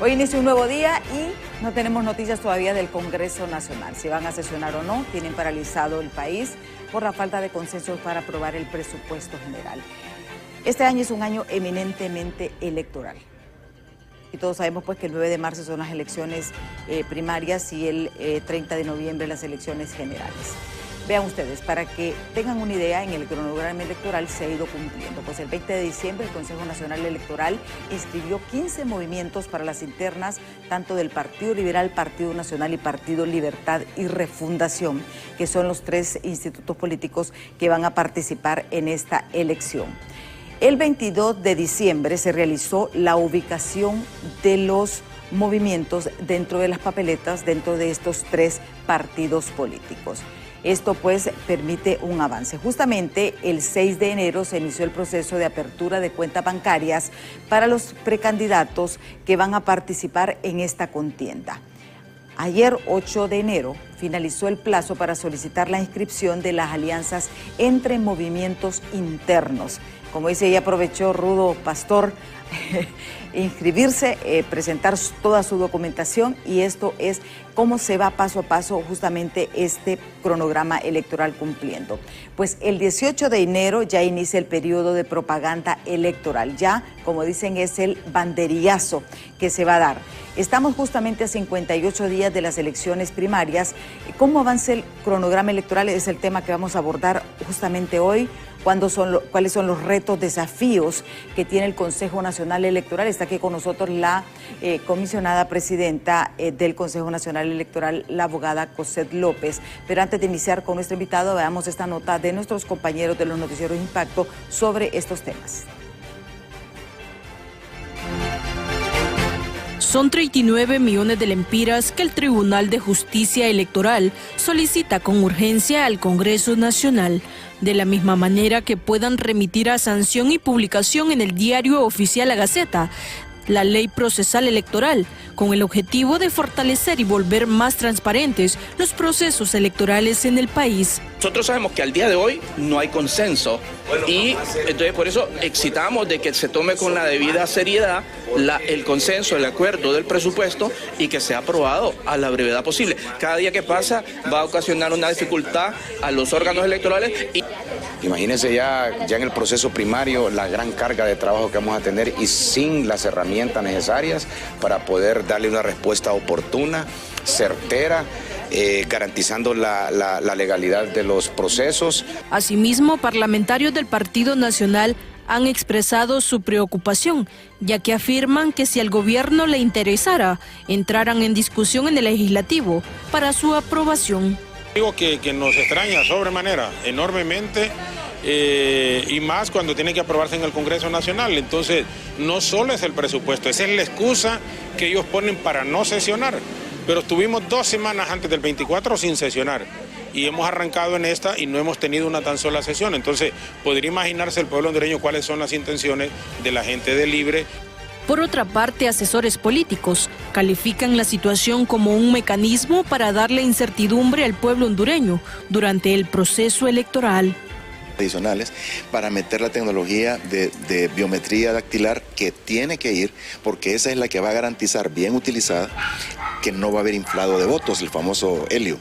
Hoy inicia un nuevo día y no tenemos noticias todavía del Congreso Nacional. Si van a sesionar o no, tienen paralizado el país por la falta de consenso para aprobar el presupuesto general. Este año es un año eminentemente electoral. Y todos sabemos pues que el 9 de marzo son las elecciones primarias y el 30 de noviembre las elecciones generales. Vean ustedes, para que tengan una idea, en el cronograma electoral se ha ido cumpliendo. Pues el 20 de diciembre el Consejo Nacional Electoral inscribió 15 movimientos para las internas, tanto del Partido Liberal, Partido Nacional y Partido Libertad y Refundación, que son los 3 institutos políticos que van a participar en esta elección. El 22 de diciembre se realizó la ubicación de los movimientos dentro de las papeletas, dentro de estos 3 partidos políticos. Esto pues permite un avance. Justamente el 6 de enero se inició el proceso de apertura de cuentas bancarias para los precandidatos que van a participar en esta contienda. Ayer, 8 de enero, finalizó el plazo para solicitar la inscripción de las alianzas entre movimientos internos. Como dice, ella aprovechó Rudo Pastor inscribirse, presentar toda su documentación, y esto es cómo se va paso a paso justamente este cronograma electoral cumpliendo. Pues el 18 de enero ya inicia el periodo de propaganda electoral. Ya, como dicen, es el banderillazo que se va a dar. Estamos justamente a 58 días de las elecciones primarias. ¿Cómo avanza el cronograma electoral? Es el tema que vamos a abordar justamente hoy. ¿Cuáles son los retos, desafíos que tiene el Consejo Nacional Electoral? Está aquí con nosotros la comisionada presidenta del Consejo Nacional Electoral, la abogada Cosette López. Pero antes de iniciar con nuestro invitado, veamos esta nota de nuestros compañeros de los noticieros Impacto sobre estos temas. Son 39 millones de lempiras que el Tribunal de Justicia Electoral solicita con urgencia al Congreso Nacional, de la misma manera que puedan remitir a sanción y publicación en el Diario Oficial La Gaceta la Ley Procesal Electoral, con el objetivo de fortalecer y volver más transparentes los procesos electorales en el país. Nosotros sabemos que al día de hoy no hay consenso y entonces por eso excitamos de que se tome con la debida seriedad el consenso, el acuerdo del presupuesto y que sea aprobado a la brevedad posible. Cada día que pasa va a ocasionar una dificultad a los órganos electorales. Imagínense ya en el proceso primario la gran carga de trabajo que vamos a tener y sin las herramientas necesarias para poder darle una respuesta oportuna, certera, garantizando la legalidad de los procesos. Asimismo, parlamentarios del Partido Nacional han expresado su preocupación, ya que afirman que si al gobierno le interesara, entraran en discusión en el legislativo para su aprobación. Digo que nos extraña sobremanera, enormemente, y más cuando tiene que aprobarse en el Congreso Nacional. Entonces, no solo es el presupuesto, esa es la excusa que ellos ponen para no sesionar. Pero estuvimos 2 semanas antes del 24 sin sesionar y hemos arrancado en esta y no hemos tenido una tan sola sesión. Entonces, podría imaginarse el pueblo hondureño cuáles son las intenciones de la gente de Libre. Por otra parte, asesores políticos califican la situación como un mecanismo para darle incertidumbre al pueblo hondureño durante el proceso electoral. Adicionales para meter la tecnología de biometría dactilar que tiene que ir, porque esa es la que va a garantizar, bien utilizada, que no va a haber inflado de votos, el famoso helio.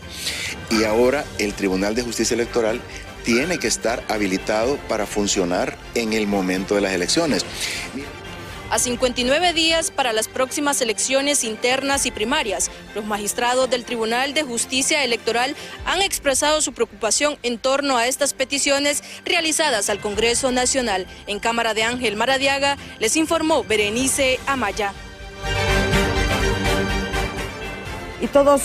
Y ahora el Tribunal de Justicia Electoral tiene que estar habilitado para funcionar en el momento de las elecciones. A 59 días para las próximas elecciones internas y primarias, los magistrados del Tribunal de Justicia Electoral han expresado su preocupación en torno a estas peticiones realizadas al Congreso Nacional. En cámara de Ángel Maradiaga, les informó Berenice Amaya. Y todos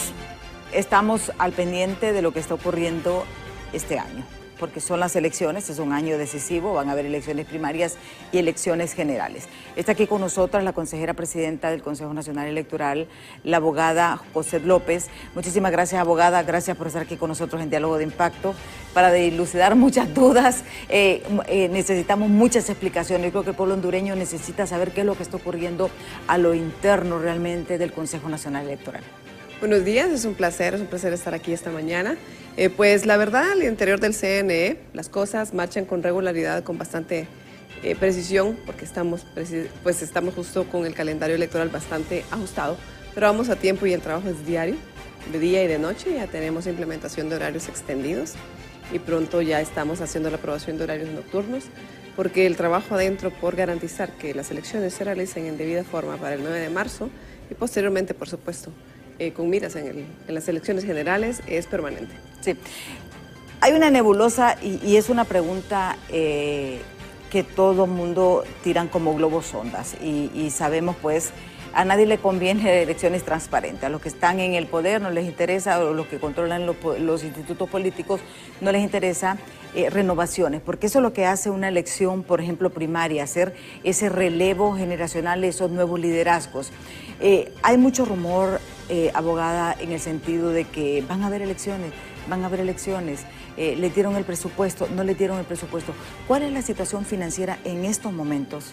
estamos al pendiente de lo que está ocurriendo este año, porque son las elecciones, es un año decisivo, van a haber elecciones primarias y elecciones generales. Está aquí con nosotras la consejera presidenta del Consejo Nacional Electoral, la abogada Cosette López. Muchísimas gracias, abogada, gracias por estar aquí con nosotros en Diálogo de Impacto, para dilucidar muchas dudas. Necesitamos muchas explicaciones. Yo creo que el pueblo hondureño necesita saber qué es lo que está ocurriendo a lo interno realmente del Consejo Nacional Electoral. Buenos días, es un placer estar aquí esta mañana. Pues la verdad, al interior del CNE, las cosas marchan con regularidad, con bastante precisión, porque estamos justo con el calendario electoral bastante ajustado, pero vamos a tiempo y el trabajo es diario, de día y de noche. Ya tenemos implementación de horarios extendidos y pronto ya estamos haciendo la aprobación de horarios nocturnos, porque el trabajo adentro por garantizar que las elecciones se realicen en debida forma para el 9 de marzo y posteriormente, por supuesto, con miras en las elecciones generales, es permanente. Sí. Hay una nebulosa y es una pregunta que todo mundo tiran como globos sondas y sabemos pues a nadie le conviene elecciones transparentes. A los que están en el poder no les interesa, o los que controlan los institutos políticos no les interesa renovaciones, porque eso es lo que hace una elección, por ejemplo, primaria, hacer ese relevo generacional, esos nuevos liderazgos. Hay mucho rumor, abogada, en el sentido de que van a haber elecciones, le dieron el presupuesto, no le dieron el presupuesto. ¿Cuál es la situación financiera en estos momentos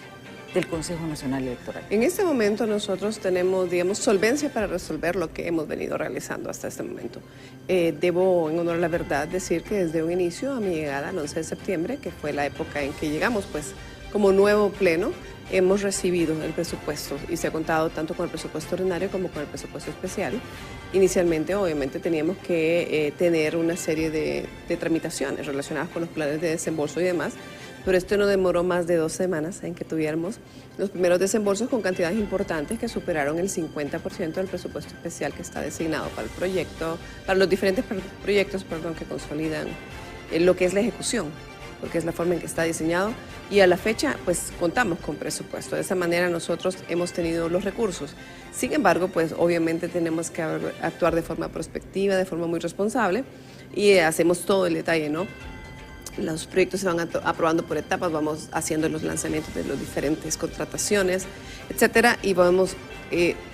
del Consejo Nacional Electoral? En este momento nosotros tenemos, digamos, solvencia para resolver lo que hemos venido realizando hasta este momento. Debo, en honor a la verdad, decir que desde un inicio a mi llegada, el 11 de septiembre, que fue la época en que llegamos, pues, como nuevo pleno, hemos recibido el presupuesto y se ha contado tanto con el presupuesto ordinario como con el presupuesto especial. Inicialmente, obviamente, teníamos que tener una serie de tramitaciones relacionadas con los planes de desembolso y demás, pero esto no demoró más de 2 semanas en que tuviéramos los primeros desembolsos con cantidades importantes que superaron el 50% del presupuesto especial que está designado para el proyecto, para los diferentes proyectos, que consolidan lo que es la ejecución, porque es la forma en que está diseñado, y a la fecha pues contamos con presupuesto. De esa manera nosotros hemos tenido los recursos. Sin embargo, pues obviamente tenemos que actuar de forma prospectiva, de forma muy responsable, y hacemos todo el detalle, ¿no? Los proyectos se van aprobando por etapas, vamos haciendo los lanzamientos de las diferentes contrataciones, etcétera, y vamos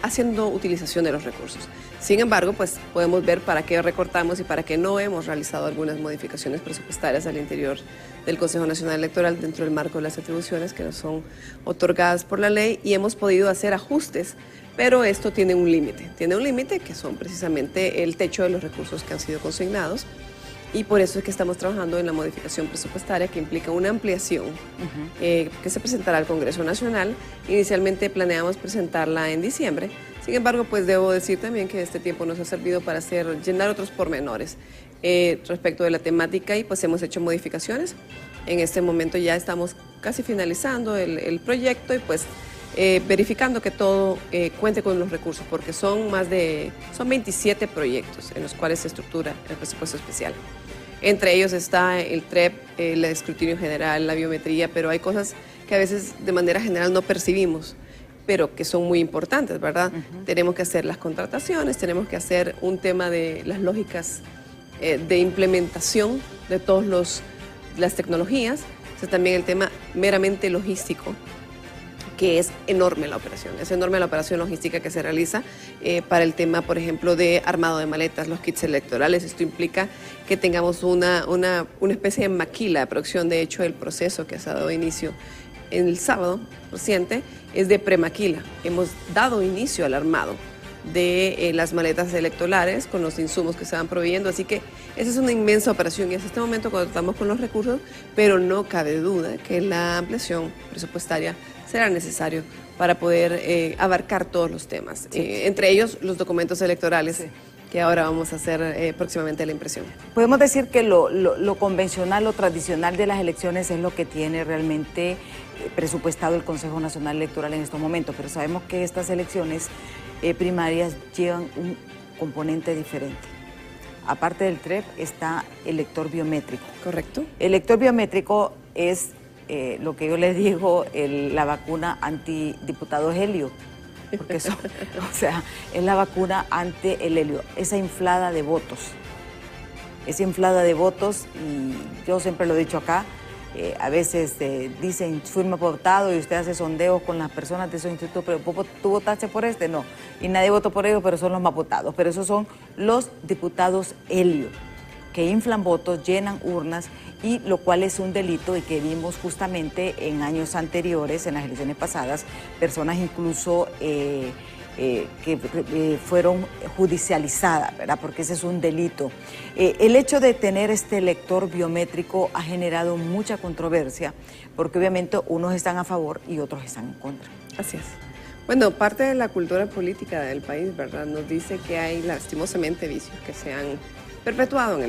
haciendo utilización de los recursos. Sin embargo, pues podemos ver para qué recortamos y para qué no hemos realizado algunas modificaciones presupuestarias al interior del Consejo Nacional Electoral dentro del marco de las atribuciones que nos son otorgadas por la ley, y hemos podido hacer ajustes, pero esto tiene un límite que son precisamente el techo de los recursos que han sido consignados. Y por eso es que estamos trabajando en la modificación presupuestaria, que implica una ampliación que se presentará al Congreso Nacional. Inicialmente planeamos presentarla en diciembre. Sin embargo, pues debo decir también que este tiempo nos ha servido para llenar otros pormenores respecto de la temática, y pues hemos hecho modificaciones. En este momento ya estamos casi finalizando el proyecto y pues verificando que todo cuente con los recursos, porque son 27 proyectos en los cuales se estructura el presupuesto especial. Entre ellos está el TREP, el escrutinio general, la biometría, pero hay cosas que a veces de manera general no percibimos, pero que son muy importantes, ¿verdad? Tenemos que hacer las contrataciones, tenemos que hacer un tema de las lógicas de implementación de todas las tecnologías. Está también el tema meramente logístico, que es enorme la operación, logística que se realiza para el tema, por ejemplo, de armado de maletas, los kits electorales. Esto implica que tengamos una especie de maquila de producción. De hecho, el proceso que se ha dado inicio el sábado reciente es de premaquila. Hemos dado inicio al armado de las maletas electorales con los insumos que se van proveyendo, así que esa es una inmensa operación y hasta este momento contamos con los recursos, pero no cabe duda que la ampliación presupuestaria será necesario para poder abarcar todos los temas, entre ellos los documentos electorales, que ahora vamos a hacer próximamente la impresión. Podemos decir que lo convencional, lo tradicional de las elecciones es lo que tiene realmente presupuestado el Consejo Nacional Electoral en estos momentos, pero sabemos que estas elecciones primarias llevan un componente diferente. Aparte del TREP está el lector biométrico. Correcto. El lector biométrico es lo que yo les digo, la vacuna antidiputado helio, porque eso, o sea, es la vacuna ante el helio, esa inflada de votos, y yo siempre lo he dicho acá, a veces dicen firma por votado y usted hace sondeos con las personas de esos institutos, pero ¿tú votaste por este? No, y nadie votó por ellos, pero son los más votados, pero esos son los diputados helio, que inflan votos, llenan urnas, y lo cual es un delito, y que vimos justamente en años anteriores, en las elecciones pasadas, personas incluso que fueron judicializadas, ¿verdad? Porque ese es un delito. El hecho de tener este lector biométrico ha generado mucha controversia, porque obviamente unos están a favor y otros están en contra. Así es. Bueno, parte de la cultura política del país, ¿verdad?, nos dice que hay lastimosamente vicios que se han perpetuado en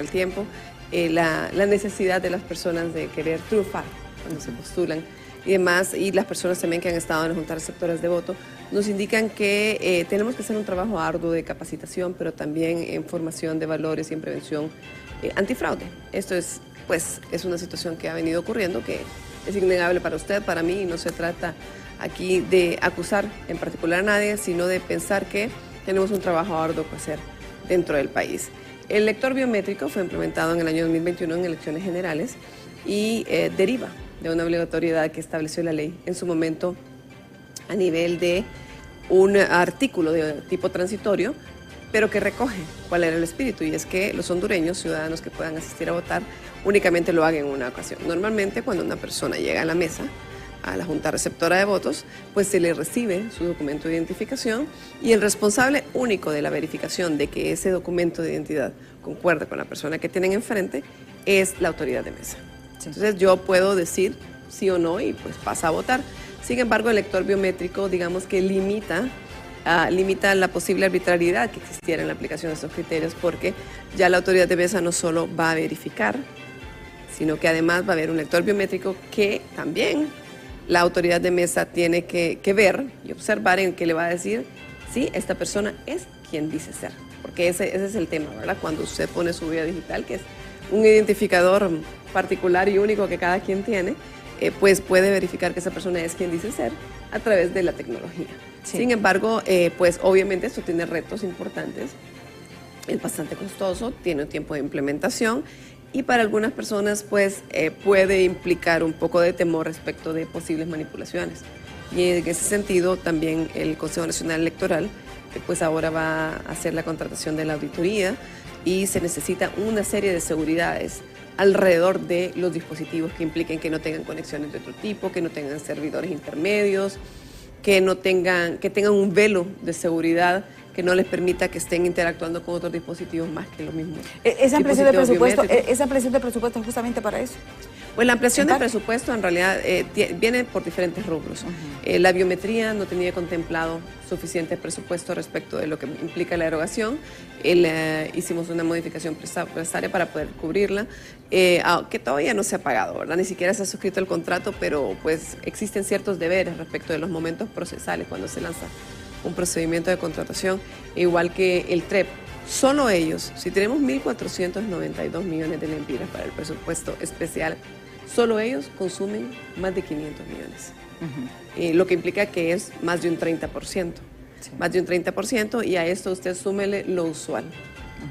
el tiempo, la necesidad de las personas de querer triunfar cuando se postulan y demás, y las personas también que han estado en las juntas receptoras de voto, nos indican que tenemos que hacer un trabajo arduo de capacitación, pero también en formación de valores y en prevención antifraude. Esto es, pues, es una situación que ha venido ocurriendo, que es innegable para usted, para mí, y no se trata aquí de acusar en particular a nadie, sino de pensar que tenemos un trabajo arduo que hacer dentro del país. El lector biométrico fue implementado en el año 2021 en elecciones generales y deriva de una obligatoriedad que estableció la ley en su momento a nivel de un artículo de tipo transitorio, pero que recoge cuál era el espíritu, y es que los hondureños, ciudadanos que puedan asistir a votar, únicamente lo hagan en una ocasión. Normalmente, cuando una persona llega a la mesa, a la junta receptora de votos, pues se le recibe su documento de identificación, y el responsable único de la verificación de que ese documento de identidad concuerde con la persona que tienen enfrente es la autoridad de mesa. Sí. Entonces yo puedo decir sí o no y pues pasa a votar. Sin embargo, el lector biométrico, digamos que limita la posible arbitrariedad que existiera en la aplicación de estos criterios, porque ya la autoridad de mesa no solo va a verificar, sino que además va a haber un lector biométrico que también la autoridad de mesa tiene que ver y observar, en que le va a decir si esta persona es quien dice ser. Porque ese es el tema, ¿verdad? Cuando usted pone su huella digital, que es un identificador particular y único que cada quien tiene, pues puede verificar que esa persona es quien dice ser a través de la tecnología. Sí. Sin embargo, pues obviamente esto tiene retos importantes, es bastante costoso, tiene un tiempo de implementación, y para algunas personas pues puede implicar un poco de temor respecto de posibles manipulaciones. Y en ese sentido también el Consejo Nacional Electoral pues ahora va a hacer la contratación de la auditoría, y se necesita una serie de seguridades alrededor de los dispositivos que impliquen que no tengan conexiones de otro tipo, que no tengan servidores intermedios, que tengan un velo de seguridad que no les permita que estén interactuando con otros dispositivos más que los mismos. ¿Esa ampliación de presupuesto es justamente para eso? Pues la ampliación de presupuesto en realidad viene por diferentes rubros. La biometría no tenía contemplado suficiente presupuesto respecto de lo que implica la erogación. Hicimos una modificación presupuestaria para poder cubrirla, que todavía no se ha pagado, ¿verdad? Ni siquiera se ha suscrito el contrato, pero pues existen ciertos deberes respecto de los momentos procesales cuando se lanza un procedimiento de contratación, igual que el TREP. Solo ellos, si tenemos 1.492 millones de lempiras para el presupuesto especial, solo ellos consumen más de 500 millones, lo que implica que es más de un 30%, sí. Más de un 30%, y a esto usted súmele lo usual,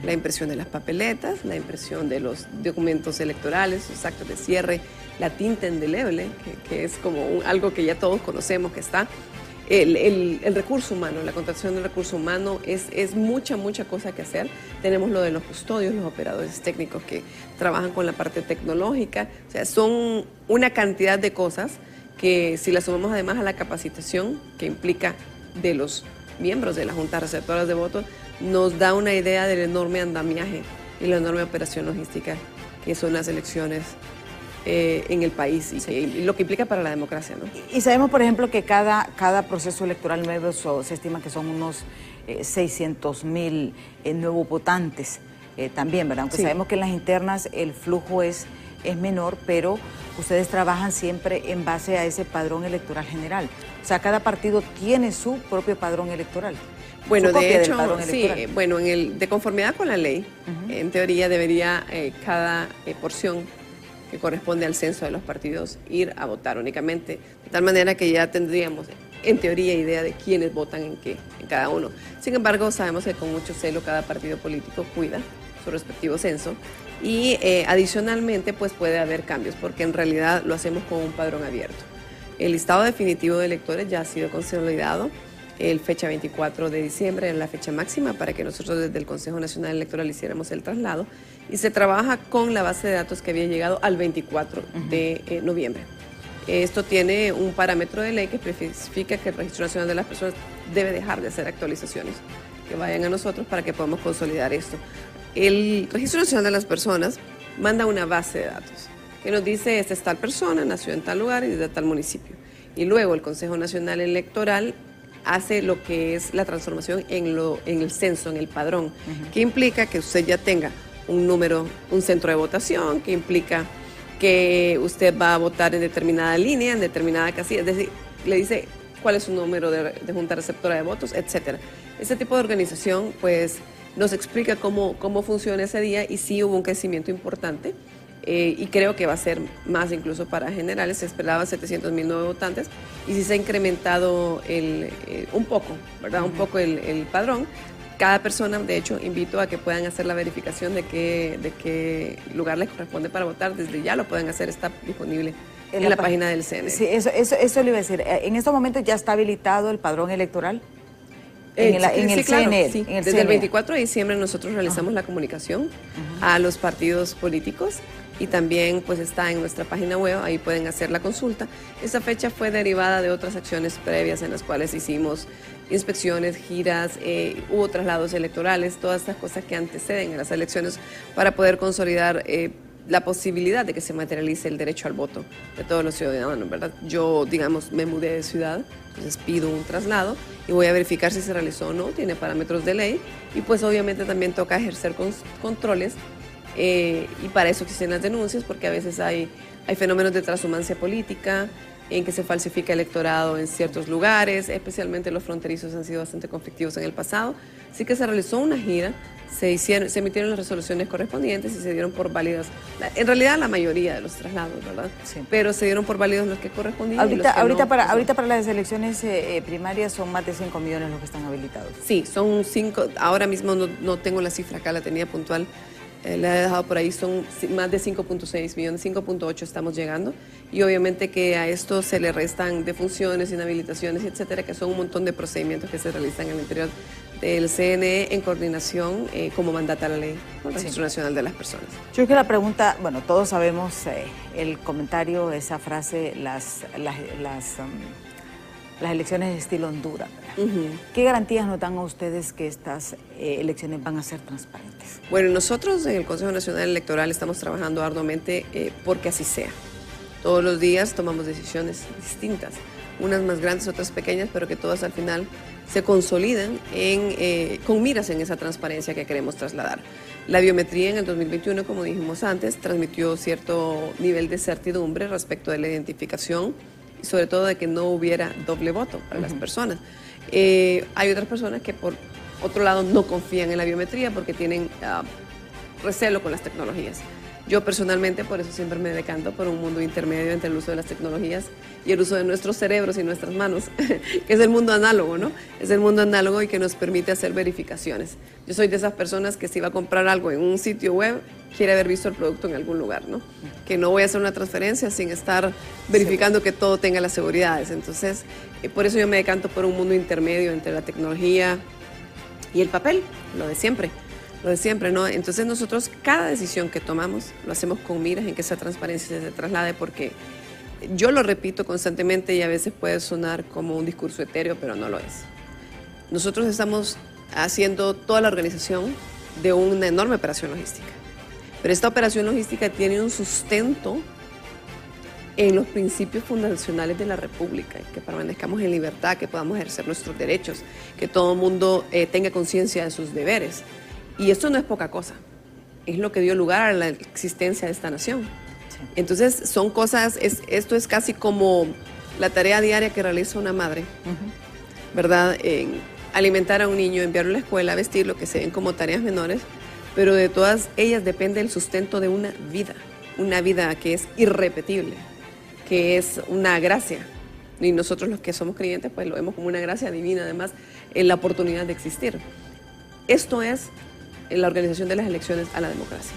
la impresión de las papeletas, la impresión de los documentos electorales, los actos de cierre, la tinta indeleble, que es como algo que ya todos conocemos que está. El recurso humano, la contratación del recurso humano es mucha cosa que hacer. Tenemos lo de los custodios, los operadores técnicos que trabajan con la parte tecnológica. O sea, son una cantidad de cosas que, si las sumamos además a la capacitación que implica de los miembros de las juntas receptoras de votos, nos da una idea del enorme andamiaje y la enorme operación logística que son las elecciones en el país, y, sí, y lo que implica para la democracia, ¿no? Y sabemos, por ejemplo, que cada proceso electoral nuevo se estima que son unos 600.000 nuevos votantes también, ¿verdad? Aunque sí, sabemos que en las internas el flujo es menor, pero ustedes trabajan siempre en base a ese padrón electoral general. O sea, cada partido tiene su propio padrón electoral. Bueno, de hecho, sí, bueno, de conformidad con la ley, en teoría debería cada porción que corresponde al censo de los partidos ir a votar únicamente, de tal manera que ya tendríamos en teoría idea de quiénes votan en cada uno. Sin embargo, sabemos que con mucho celo cada partido político cuida su respectivo censo, y adicionalmente pues puede haber cambios, porque en realidad lo hacemos con un padrón abierto. El listado definitivo de electores ya ha sido consolidado. El fecha 24 de diciembre era la fecha máxima para que nosotros desde el Consejo Nacional Electoral hiciéramos el traslado, y se trabaja con la base de datos que había llegado al 24 de noviembre. Esto tiene un parámetro de ley que especifica que el Registro Nacional de las Personas debe dejar de hacer actualizaciones que vayan a nosotros para que podamos consolidar esto. El Registro Nacional de las Personas manda una base de datos que nos dice, esta es tal persona, nació en tal lugar y es de tal municipio. Y luego el Consejo Nacional Electoral hace lo que es la transformación en el censo, en el padrón, que implica que usted ya tenga un número, un centro de votación, que implica que usted va a votar en determinada línea, en determinada casilla, es decir, le dice cuál es su número de junta receptora de votos, etcétera. Este tipo de organización, pues, nos explica cómo funciona ese día y sí hubo un crecimiento importante. Y creo que va a ser más incluso para generales, se esperaban 700,000 nuevos votantes y sí se ha incrementado un poco, ¿verdad? Un poco el padrón. Cada persona, de hecho, invito a que puedan hacer la verificación de qué lugar les corresponde para votar. Desde ya lo pueden hacer, está disponible en la página del CNE. Sí, eso le iba a decir. ¿En estos momentos ya está habilitado el padrón electoral? En el CNE. Sí. Desde el 24 de diciembre nosotros realizamos la comunicación a los partidos políticos y también pues está en nuestra página web, ahí pueden hacer la consulta. Esa fecha fue derivada de otras acciones previas en las cuales hicimos inspecciones, giras, hubo traslados electorales, todas estas cosas que anteceden a las elecciones para poder consolidar la posibilidad de que se materialice el derecho al voto de todos los ciudadanos, ¿verdad? Yo, digamos, me mudé de ciudad, entonces pido un traslado y voy a verificar si se realizó o no, tiene parámetros de ley y pues obviamente también toca ejercer controles y para eso existen las denuncias porque a veces hay fenómenos de transhumancia política en que se falsifica electorado en ciertos lugares, especialmente los fronterizos han sido bastante conflictivos en el pasado, así que se realizó una gira, se emitieron las resoluciones correspondientes y se dieron por válidas, en realidad la mayoría de los traslados, ¿verdad? Sí. Pero se dieron por válidos los que correspondían. Ahorita para las elecciones primarias son más de 5 millones los que están habilitados. Sí, son 5, ahora mismo no tengo la cifra acá, la tenía puntual, la he dejado por ahí, son más de 5.6 millones, 5.8 estamos llegando y obviamente que a esto se le restan defunciones, inhabilitaciones, etcétera, que son un montón de procedimientos que se realizan en el interior del CNE en coordinación como mandata la ley con el Registro Nacional de las Personas. Yo creo que la pregunta, bueno, todos sabemos el comentario, esa frase, las elecciones de estilo Honduras. ¿Qué garantías nos dan a ustedes que estas elecciones van a ser transparentes? Bueno, nosotros en el Consejo Nacional Electoral estamos trabajando arduamente porque así sea. Todos los días tomamos decisiones distintas, unas más grandes, otras pequeñas, pero que todas al final se consolidan con miras en esa transparencia que queremos trasladar. La biometría en el 2021, como dijimos antes, transmitió cierto nivel de certidumbre respecto de la identificación y sobre todo de que no hubiera doble voto para las personas. Hay otras personas que por otro lado no confían en la biometría porque tienen recelo con las tecnologías. Yo personalmente por eso siempre me decanto por un mundo intermedio entre el uso de las tecnologías y el uso de nuestros cerebros y nuestras manos, que es el mundo análogo, ¿no? Es el mundo análogo y que nos permite hacer verificaciones. Yo soy de esas personas que si va a comprar algo en un sitio web, quiere haber visto el producto en algún lugar, ¿no? Que no voy a hacer una transferencia sin estar verificando que todo tenga las seguridades. Entonces, por eso yo me decanto por un mundo intermedio entre la tecnología y el papel, lo de siempre, ¿no? Entonces nosotros cada decisión que tomamos lo hacemos con miras en que esa transparencia se traslade porque yo lo repito constantemente y a veces puede sonar como un discurso etéreo, pero no lo es. Nosotros estamos haciendo toda la organización de una enorme operación logística, pero esta operación logística tiene un sustento en los principios fundacionales de la República, que permanezcamos en libertad, que podamos ejercer nuestros derechos, que todo el mundo tenga conciencia de sus deberes. Y esto no es poca cosa, es lo que dio lugar a la existencia de esta nación. Sí. Entonces son cosas, esto es casi como la tarea diaria que realiza una madre, ¿verdad? Alimentar a un niño, enviarlo a la escuela, vestirlo, que se ven como tareas menores, pero de todas ellas depende el sustento de una vida que es irrepetible, que es una gracia. Y nosotros los que somos creyentes pues lo vemos como una gracia divina, además, en la oportunidad de existir. Esto es la organización de las elecciones a la democracia.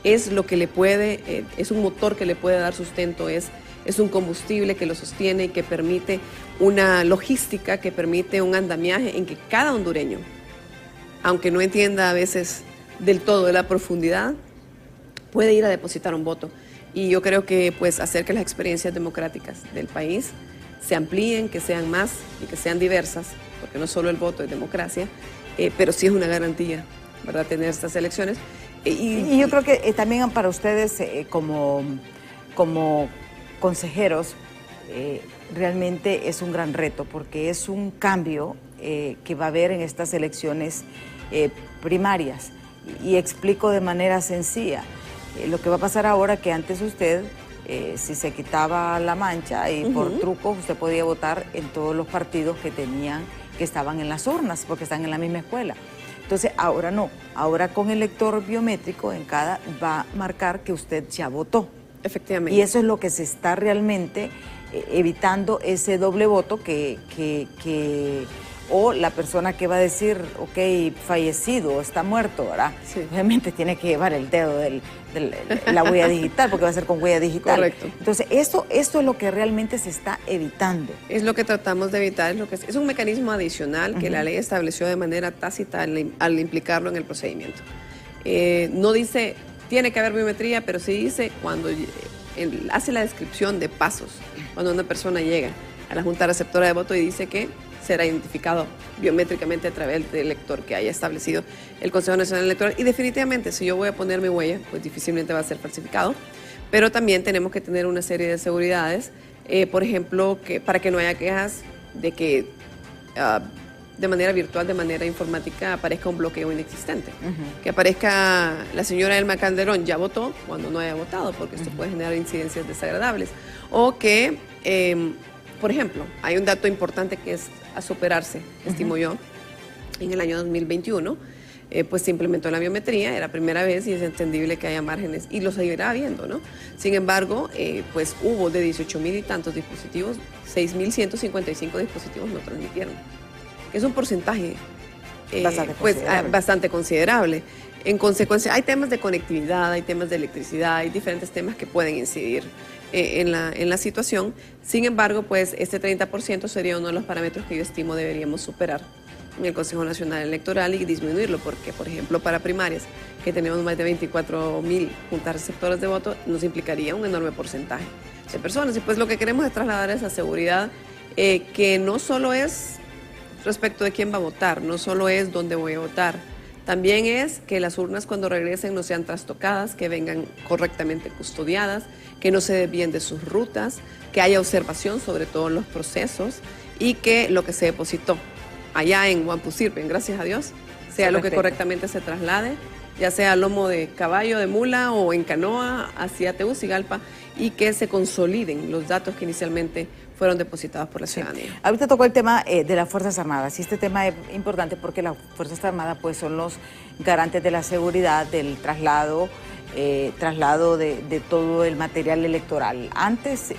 Es lo que le puede, es un motor que le puede dar sustento, es un combustible que lo sostiene y que permite una logística, que permite un andamiaje en que cada hondureño, aunque no entienda a veces del todo de la profundidad, puede ir a depositar un voto. Y yo creo que pues hacer que las experiencias democráticas del país se amplíen, que sean más y que sean diversas, porque no solo el voto es democracia, pero sí es una garantía, ¿verdad?, tener estas elecciones. Y yo creo que también para ustedes como como consejeros, realmente es un gran reto porque es un cambio que va a haber en estas elecciones primarias. Y explico de manera sencilla. Lo que va a pasar ahora, que antes usted, si se quitaba la mancha y por truco, usted podía votar en todos los partidos que estaban en las urnas, porque están en la misma escuela. Entonces, ahora no. Ahora con el lector biométrico en cada va a marcar que usted ya votó. Efectivamente. Y eso es lo que se está realmente evitando, ese doble voto o la persona que va a decir, ok, fallecido, está muerto, ¿verdad? Sí. Obviamente tiene que llevar el dedo de la huella digital, porque va a ser con huella digital. Correcto. Entonces, esto es lo que realmente se está evitando. Es lo que tratamos de evitar, es un mecanismo adicional que la ley estableció de manera tácita al implicarlo en el procedimiento. No dice, tiene que haber biometría, pero sí dice cuando hace la descripción de pasos, cuando una persona llega a la Junta Receptora de Voto y dice que será identificado biométricamente a través del lector que haya establecido el Consejo Nacional Electoral. Y definitivamente, si yo voy a poner mi huella, pues difícilmente va a ser falsificado. Pero también tenemos que tener una serie de seguridades, por ejemplo, para que no haya quejas de que de manera virtual, de manera informática, aparezca un bloqueo inexistente. Que aparezca la señora Elma Calderón ya votó cuando no haya votado, porque esto puede generar incidencias desagradables. O que, por ejemplo, hay un dato importante que es a superarse, estimo yo, en el año 2021, pues se implementó la biometría, era primera vez y es entendible que haya márgenes y lo seguirá habiendo, ¿no? Sin embargo, pues hubo de 18,000 y tantos dispositivos, 6,155 dispositivos no transmitieron. Es un porcentaje bastante considerable. En consecuencia, hay temas de conectividad, hay temas de electricidad, hay diferentes temas que pueden incidir en la situación. Sin embargo, pues este 30% sería uno de los parámetros que yo estimo deberíamos superar en el Consejo Nacional Electoral y disminuirlo, porque, por ejemplo, para primarias, que tenemos más de 24,000 juntas receptoras de voto, nos implicaría un enorme porcentaje de personas. Y pues lo que queremos es trasladar esa seguridad, que no solo es respecto de quién va a votar, no solo es dónde voy a votar, también es que las urnas cuando regresen no sean trastocadas, que vengan correctamente custodiadas, que no se desvíen de sus rutas, que haya observación sobre todos los procesos y que lo que se depositó allá en Huampusirpen, gracias a Dios, sea lo que correctamente se traslade, ya sea a lomo de caballo, de mula o en canoa hacia Tegucigalpa, y que se consoliden los datos que inicialmente fueron depositados por la ciudadanía. Ahorita tocó el tema de las Fuerzas Armadas, y este tema es importante porque las Fuerzas Armadas pues son los garantes de la seguridad, del traslado de todo el material electoral, antes,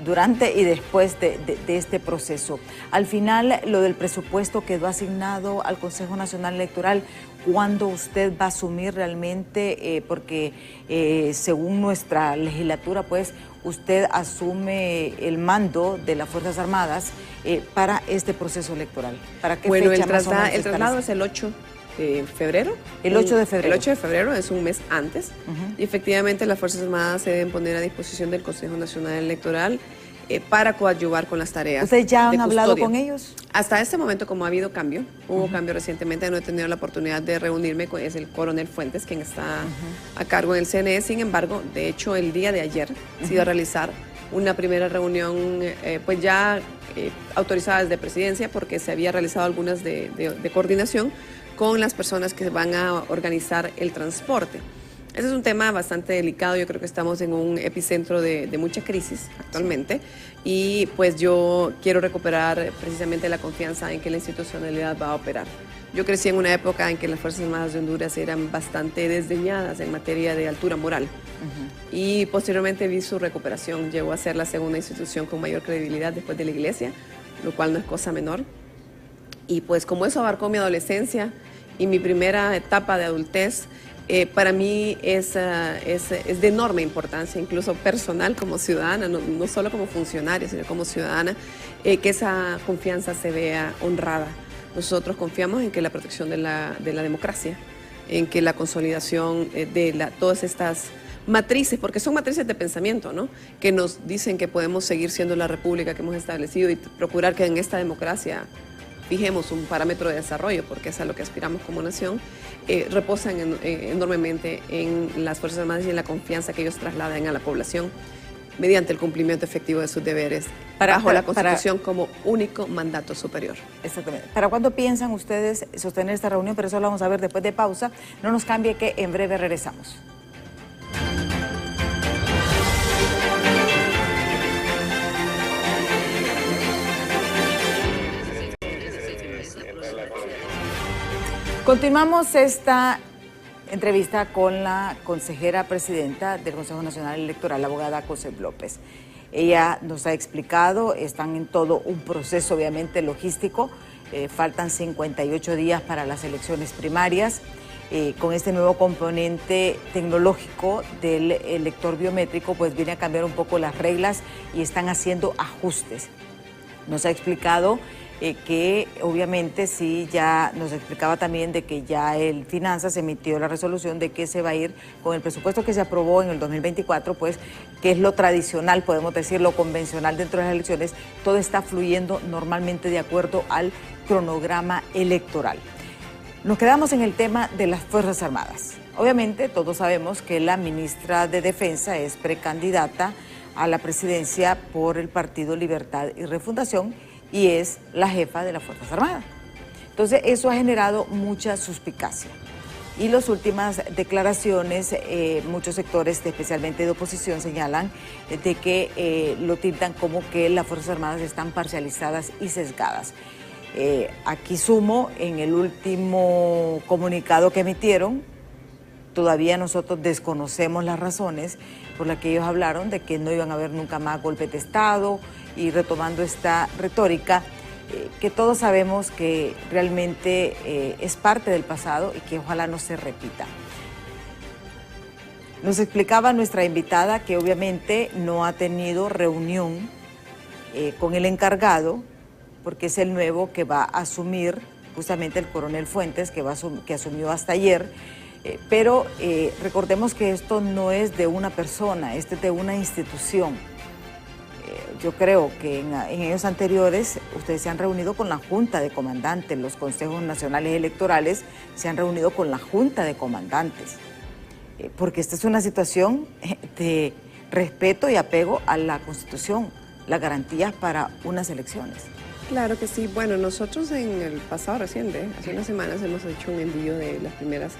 durante y después de este proceso. Al final, lo del presupuesto quedó asignado al Consejo Nacional Electoral. ¿Cuándo usted va a asumir realmente? Porque según nuestra legislatura, pues, usted asume el mando de las Fuerzas Armadas para este proceso electoral. ¿Para qué fecha el traslado es el 8 de febrero. El 8 de febrero. El 8 de febrero es un mes antes. Y efectivamente las Fuerzas Armadas se deben poner a disposición del Consejo Nacional Electoral para coadyuvar con las tareas. ¿Ustedes ya han hablado con ellos? Hasta este momento, como ha habido cambio, hubo cambio recientemente, no he tenido la oportunidad de reunirme con el coronel Fuentes, quien está a cargo del CNE. Sin embargo, de hecho, el día de ayer se iba a realizar una primera reunión, pues ya autorizada desde Presidencia, porque se había realizado algunas de coordinación con las personas que van a organizar el transporte. Ese es un tema bastante delicado, yo creo que estamos en un epicentro de mucha crisis actualmente, y pues yo quiero recuperar precisamente la confianza en que la institucionalidad va a operar. Yo crecí en una época en que las Fuerzas Armadas de Honduras eran bastante desdeñadas en materia de altura moral, y posteriormente vi su recuperación. Llegó a ser la segunda institución con mayor credibilidad después de la Iglesia, lo cual no es cosa menor. Y pues como eso abarcó mi adolescencia y mi primera etapa de adultez, para mí es de enorme importancia, incluso personal como ciudadana, no solo como funcionaria, sino como ciudadana, que esa confianza se vea honrada. Nosotros confiamos en que la protección de la democracia, en que la consolidación de todas estas matrices, porque son matrices de pensamiento, ¿no?, que nos dicen que podemos seguir siendo la república que hemos establecido y procurar que en esta democracia fijemos un parámetro de desarrollo, porque es a lo que aspiramos como nación, reposan enormemente en las Fuerzas Armadas y en la confianza que ellos trasladan a la población mediante el cumplimiento efectivo de sus deberes bajo la Constitución como único mandato superior. Exactamente. ¿Para cuándo piensan ustedes sostener esta reunión? Pero eso lo vamos a ver después de pausa. No nos cambie, que en breve regresamos. Continuamos esta entrevista con la consejera presidenta del Consejo Nacional Electoral, la abogada Cosette López. Ella nos ha explicado, están en todo un proceso obviamente logístico, faltan 58 días para las elecciones primarias, con este nuevo componente tecnológico del lector biométrico, pues viene a cambiar un poco las reglas y están haciendo ajustes. Nos ha explicado que obviamente sí, ya nos explicaba también de que ya el Finanzas emitió la resolución de que se va a ir con el presupuesto que se aprobó en el 2024, pues que es lo tradicional, podemos decir, lo convencional dentro de las elecciones. Todo está fluyendo normalmente de acuerdo al cronograma electoral. Nos quedamos en el tema de las Fuerzas Armadas. Obviamente todos sabemos que la ministra de Defensa es precandidata a la presidencia por el Partido Libertad y Refundación, y es la jefa de las Fuerzas Armadas. Entonces, eso ha generado mucha suspicacia. Y las últimas declaraciones, muchos sectores, especialmente de oposición, señalan de que lo tildan como que las Fuerzas Armadas están parcializadas y sesgadas. Aquí sumo, en el último comunicado que emitieron, todavía nosotros desconocemos las razones por las que ellos hablaron de que no iban a haber nunca más golpe de Estado, y retomando esta retórica que todos sabemos que realmente es parte del pasado y que ojalá no se repita. Nos explicaba nuestra invitada que obviamente no ha tenido reunión con el encargado, porque es el nuevo que va a asumir, justamente el coronel Fuentes, que asumió hasta ayer. Pero recordemos que esto no es de una persona, esto es de una institución. Yo creo que en años anteriores ustedes se han reunido con la Junta de Comandantes, los consejos nacionales electorales se han reunido con la Junta de Comandantes, porque esta es una situación de respeto y apego a la Constitución, las garantías para unas elecciones. Claro que sí. Bueno, nosotros en el pasado reciente, hace unas semanas, hemos hecho un envío de las primeras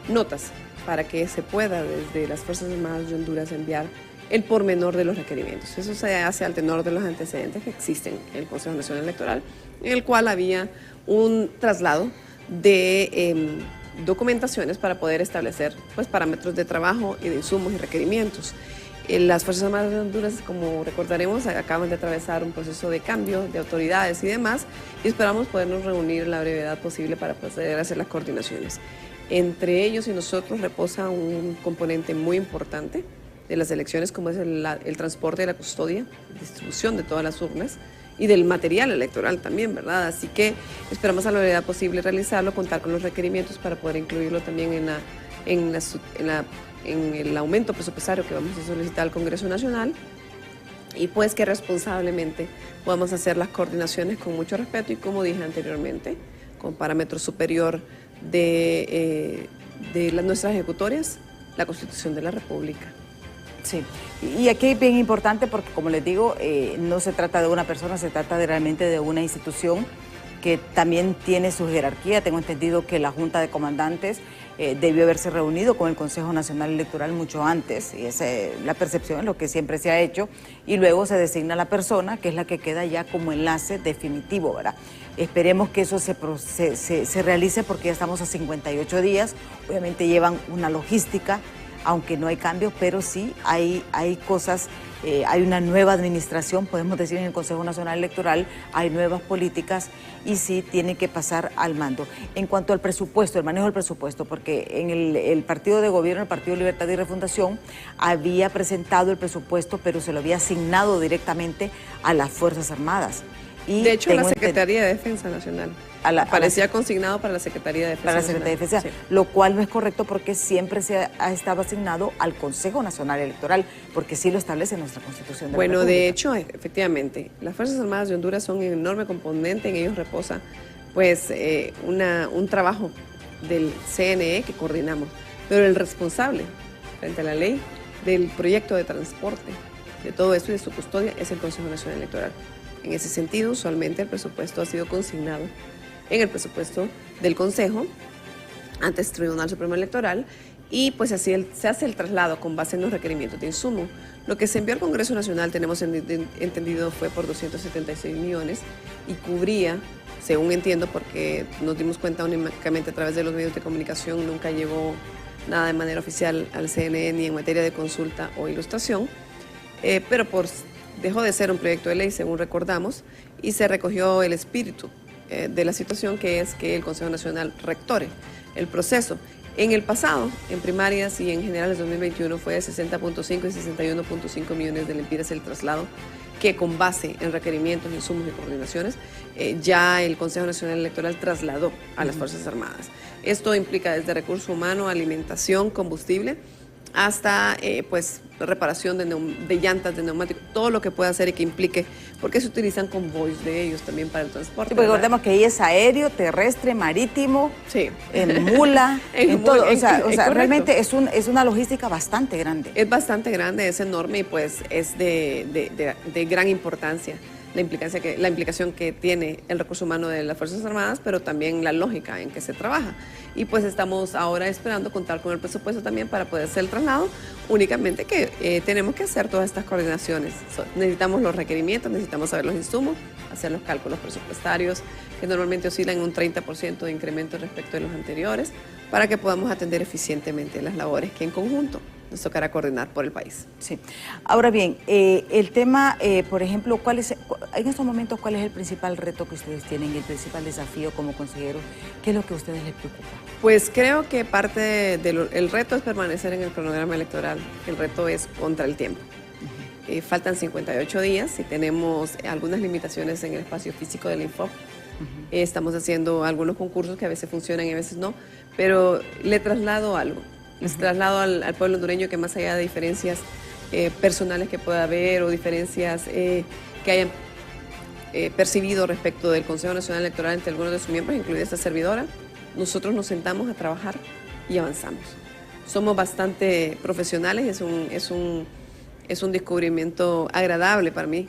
notas para que se pueda desde las Fuerzas Armadas de Honduras enviar el pormenor de los requerimientos. Eso se hace al tenor de los antecedentes que existen en el Consejo Nacional Electoral, en el cual había un traslado de documentaciones para poder establecer pues, parámetros de trabajo y de insumos y requerimientos. Las Fuerzas Armadas de Honduras, como recordaremos, acaban de atravesar un proceso de cambio de autoridades y demás, y esperamos podernos reunir en la brevedad posible para poder hacer las coordinaciones. Entre ellos y nosotros reposa un componente muy importante de las elecciones, como es el transporte de la custodia, distribución de todas las urnas y del material electoral también, ¿verdad? Así que esperamos a la brevedad posible realizarlo, contar con los requerimientos para poder incluirlo también en el aumento presupuestario que vamos a solicitar al Congreso Nacional, y pues que responsablemente podamos hacer las coordinaciones con mucho respeto y, como dije anteriormente, con parámetro superior de nuestras ejecutorias, la Constitución de la República. Sí, y aquí es bien importante porque, como les digo, no se trata de una persona, se trata realmente de una institución que también tiene su jerarquía. Tengo entendido que la Junta de Comandantes debió haberse reunido con el Consejo Nacional Electoral mucho antes, y esa es la percepción, lo que siempre se ha hecho, y luego se designa la persona que es la que queda ya como enlace definitivo, ¿verdad? Esperemos que eso se realice, porque ya estamos a 58 días, obviamente llevan una logística, aunque no hay cambios, pero sí hay cosas, hay una nueva administración, podemos decir, en el Consejo Nacional Electoral, hay nuevas políticas y sí tiene que pasar al mando. En cuanto al presupuesto, el manejo del presupuesto, porque en el partido de gobierno, el Partido Libertad y Refundación, había presentado el presupuesto, pero se lo había asignado directamente a las Fuerzas Armadas. Y de hecho, la Secretaría de Defensa Nacional. Parecía consignado para la Secretaría de Defensa. Para la Secretaría de Defensa, sí. Lo cual no es correcto, porque siempre se ha estado asignado al Consejo Nacional Electoral, porque sí lo establece nuestra Constitución de la República. De hecho, efectivamente, las Fuerzas Armadas de Honduras son un enorme componente, en ellos reposa pues un trabajo del CNE que coordinamos, pero el responsable frente a la ley del proyecto de transporte, de todo eso y de su custodia es el Consejo Nacional Electoral. En ese sentido, usualmente el presupuesto ha sido consignado en el presupuesto del Consejo ante el Tribunal Supremo Electoral y pues así se hace el traslado con base en los requerimientos de insumo. Lo que se envió al Congreso Nacional, tenemos entendido, fue por 276 millones y cubría, según entiendo, porque nos dimos cuenta únicamente a través de los medios de comunicación, nunca llegó nada de manera oficial al CNE ni en materia de consulta o ilustración, pero dejó de ser un proyecto de ley, según recordamos, y se recogió el espíritu de la situación, que es que el Consejo Nacional rectore el proceso. En el pasado, en primarias y en generales 2021, fue de 60.5 y 61.5 millones de lempiras el traslado, que con base en requerimientos, insumos y coordinaciones, ya el Consejo Nacional Electoral trasladó a las Fuerzas Armadas. Esto implica desde recurso humano, alimentación, combustible, hasta pues reparación de llantas, de neumáticos, todo lo que pueda hacer y que implique, porque se utilizan convoys de ellos también para el transporte. Sí, porque recordemos que ahí es aéreo, terrestre, marítimo, sí, en mula, en todo. O sea realmente es una logística bastante grande. Es bastante grande, es enorme y pues es de gran importancia. La implicación que tiene el recurso humano de las Fuerzas Armadas, pero también la lógica en que se trabaja. Y pues estamos ahora esperando contar con el presupuesto también para poder hacer el traslado, únicamente que tenemos que hacer todas estas coordinaciones. Necesitamos los requerimientos, necesitamos saber los insumos, hacer los cálculos presupuestarios, que normalmente oscilan en un 30% de incremento respecto de los anteriores, para que podamos atender eficientemente las labores que en conjunto nos tocará coordinar por el país. Sí. Ahora bien, el tema, por ejemplo, en estos momentos, ¿cuál es el principal reto que ustedes tienen, el principal desafío como consejeros? ¿Qué es lo que a ustedes les preocupa? Pues creo que parte del reto es permanecer en el cronograma electoral. El reto es contra el tiempo. Faltan 58 días y tenemos algunas limitaciones en el espacio físico del INFOP. Estamos haciendo algunos concursos que a veces funcionan y a veces no, pero le traslado algo. Les traslado al pueblo hondureño que más allá de diferencias personales que pueda haber o diferencias que hayan percibido respecto del Consejo Nacional Electoral entre algunos de sus miembros, incluida esta servidora, nosotros nos sentamos a trabajar y avanzamos. Somos bastante profesionales, es un descubrimiento agradable para mí,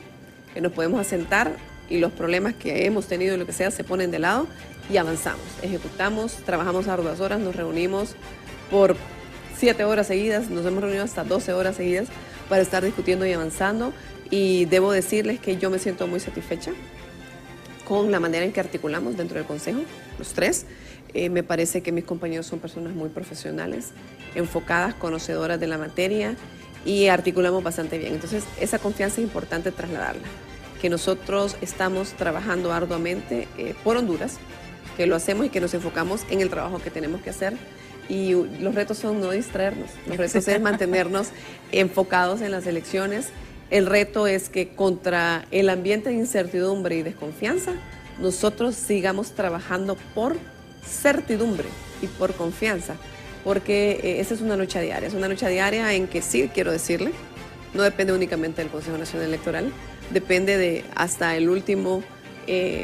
que nos podemos asentar y los problemas que hemos tenido y lo que sea se ponen de lado y avanzamos, ejecutamos, trabajamos arduas horas, nos reunimos por 7 horas seguidas, nos hemos reunido hasta 12 horas seguidas para estar discutiendo y avanzando, y debo decirles que yo me siento muy satisfecha con la manera en que articulamos dentro del Consejo, los tres. Me parece que mis compañeros son personas muy profesionales, enfocadas, conocedoras de la materia y articulamos bastante bien. Entonces, esa confianza es importante trasladarla, que nosotros estamos trabajando arduamente por Honduras, que lo hacemos y que nos enfocamos en el trabajo que tenemos que hacer. Y los retos son no distraernos, los retos es mantenernos enfocados en las elecciones. El reto es que contra el ambiente de incertidumbre y desconfianza, nosotros sigamos trabajando por certidumbre y por confianza, porque esa es una lucha diaria en que sí, quiero decirle, no depende únicamente del Consejo Nacional Electoral, depende de hasta el último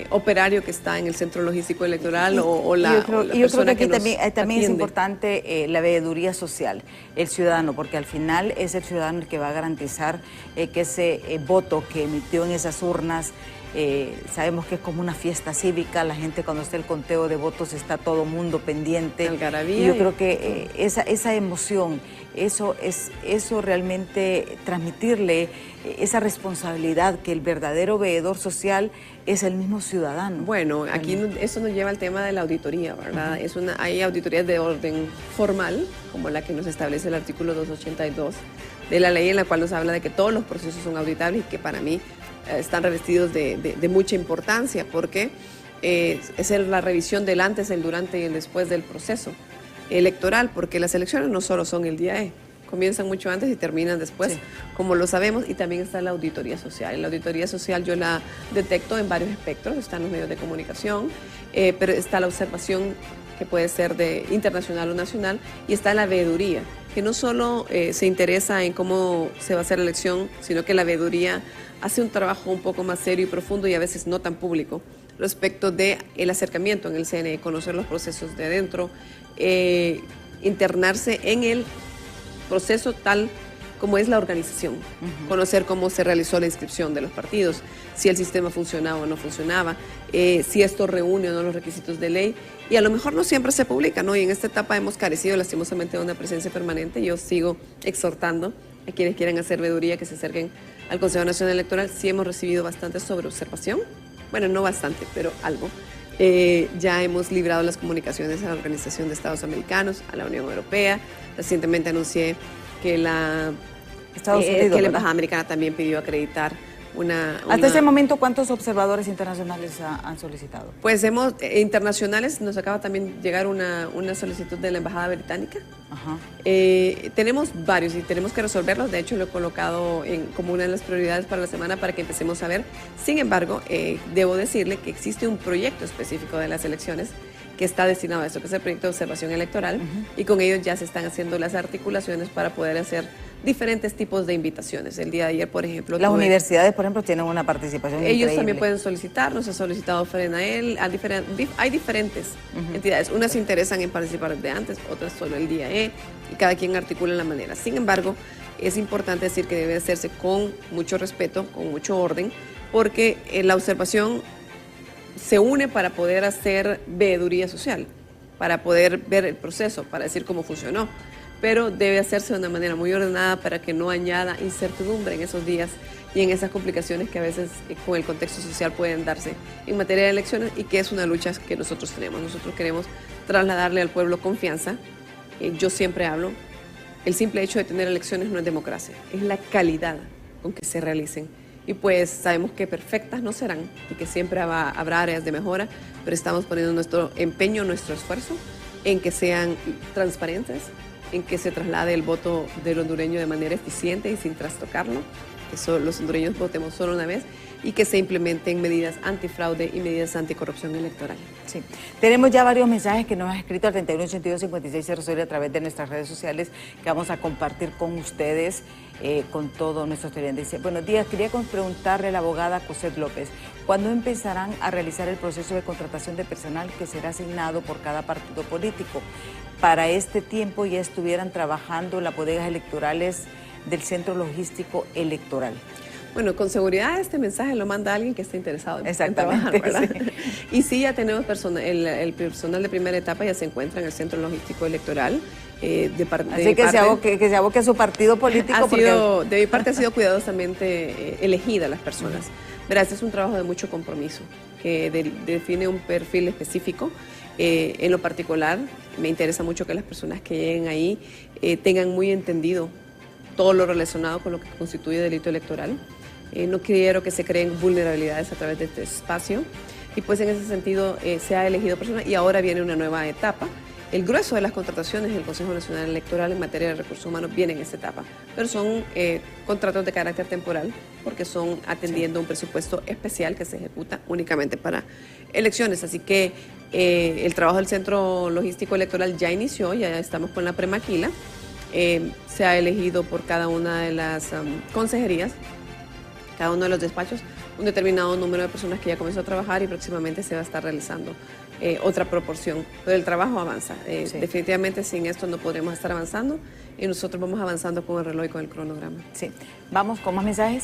operario que está en el centro logístico electoral o la persona yo creo que aquí que también es importante la veeduría social, el ciudadano, porque al final es el ciudadano el que va a garantizar que ese voto que emitió en esas urnas, sabemos que es como una fiesta cívica, la gente cuando está el conteo de votos está todo mundo pendiente. Algarabía. Y yo creo que esa emoción, eso realmente transmitirle esa responsabilidad, que el verdadero veedor social es el mismo ciudadano. Bueno, aquí eso nos lleva al tema de la auditoría, ¿verdad? Hay auditorías de orden formal, como la que nos establece el artículo 282 de la ley, en la cual nos habla de que todos los procesos son auditables y que para mí están revestidos de mucha importancia, porque es la revisión del antes, el durante y el después del proceso electoral, porque las elecciones no solo son el día comienzan mucho antes y terminan después, sí, como lo sabemos, y también está la auditoría social. La auditoría social yo la detecto en varios espectros, está en los medios de comunicación, pero está la observación que puede ser de internacional o nacional, y está la veeduría, que no solo se interesa en cómo se va a hacer la elección, sino que la veeduría hace un trabajo un poco más serio y profundo y a veces no tan público respecto del acercamiento en el CNE, conocer los procesos de adentro, internarse en el proceso tal como es la organización, conocer cómo se realizó la inscripción de los partidos, si el sistema funcionaba o no funcionaba, si esto reúne o no los requisitos de ley, y a lo mejor no siempre se publica, ¿no? Y en esta etapa hemos carecido lastimosamente de una presencia permanente. Yo sigo exhortando a quienes quieran hacer veeduría que se acerquen al Consejo Nacional Electoral. Sí hemos recibido bastante sobre observación, bueno, no bastante, pero algo. Ya hemos librado las comunicaciones a la Organización de Estados Americanos, a la Unión Europea. Recientemente anuncié que la Embajada Americana también pidió acreditar Hasta ese momento, ¿cuántos observadores internacionales han solicitado? Pues internacionales, nos acaba también llegar una solicitud de la Embajada Británica. Ajá. Tenemos varios y tenemos que resolverlos. De hecho, lo he colocado como una de las prioridades para la semana para que empecemos a ver. Sin embargo, debo decirle que existe un proyecto específico de las elecciones que está destinado a esto, que es el proyecto de observación electoral, y con ellos ya se están haciendo las articulaciones para poder hacer diferentes tipos de invitaciones. El día de ayer, por ejemplo... Las universidades, por ejemplo, tienen una participación increíble. Ellos también pueden solicitar, nos ha solicitado FRENAEL, hay diferentes entidades. Unas se interesan en participar desde antes, otras solo el día y cada quien articula la manera. Sin embargo, es importante decir que debe hacerse con mucho respeto, con mucho orden, porque la observación se une para poder hacer veeduría social, para poder ver el proceso, para decir cómo funcionó, pero debe hacerse de una manera muy ordenada para que no añada incertidumbre en esos días y en esas complicaciones que a veces con el contexto social pueden darse en materia de elecciones, y que es una lucha que nosotros tenemos. Nosotros queremos trasladarle al pueblo confianza. Yo siempre hablo, el simple hecho de tener elecciones no es democracia, es la calidad con que se realicen. Y pues sabemos que perfectas no serán y que siempre habrá áreas de mejora, pero estamos poniendo nuestro empeño, nuestro esfuerzo en que sean transparentes, en que se traslade el voto del hondureño de manera eficiente y sin trastocarlo, que los hondureños votemos solo una vez, y que se implementen medidas antifraude y medidas anticorrupción electoral. Sí. Tenemos ya varios mensajes que nos han escrito al 3182-5600 a través de nuestras redes sociales, que vamos a compartir con ustedes, con todos nuestros estudiantes. Dice: buenos días, quería preguntarle a la abogada Cosette López, ¿cuándo empezarán a realizar el proceso de contratación de personal que será asignado por cada partido político? Para este tiempo ya estuvieran trabajando en las bodegas electorales del Centro Logístico Electoral. Bueno, con seguridad este mensaje lo manda alguien que esté interesado en trabajar, ¿verdad? Sí. Y sí, ya tenemos el personal de primera etapa ya se encuentra en el Centro Logístico Electoral. Así que se aboque a su partido político. De mi parte ha sido cuidadosamente elegida las personas. Verás, es un trabajo de mucho compromiso que define un perfil específico. En lo particular, me interesa mucho que las personas que lleguen ahí tengan muy entendido todo lo relacionado con lo que constituye delito electoral. No quiero que se creen vulnerabilidades a través de este espacio, y pues en ese sentido se ha elegido personas y ahora viene una nueva etapa. El grueso de las contrataciones del Consejo Nacional Electoral en materia de recursos humanos viene en esta etapa, pero son contratos de carácter temporal porque son atendiendo un presupuesto especial que se ejecuta únicamente para elecciones. Así que el trabajo del Centro Logístico Electoral ya inició, ya estamos con la premaquila. Se ha elegido por cada una de las consejerías, cada uno de los despachos, un determinado número de personas que ya comenzó a trabajar, y próximamente se va a estar realizando otra proporción. Pero el trabajo avanza. Sí. Definitivamente sin esto no podremos estar avanzando, y nosotros vamos avanzando con el reloj y con el cronograma. Sí. Vamos con más mensajes.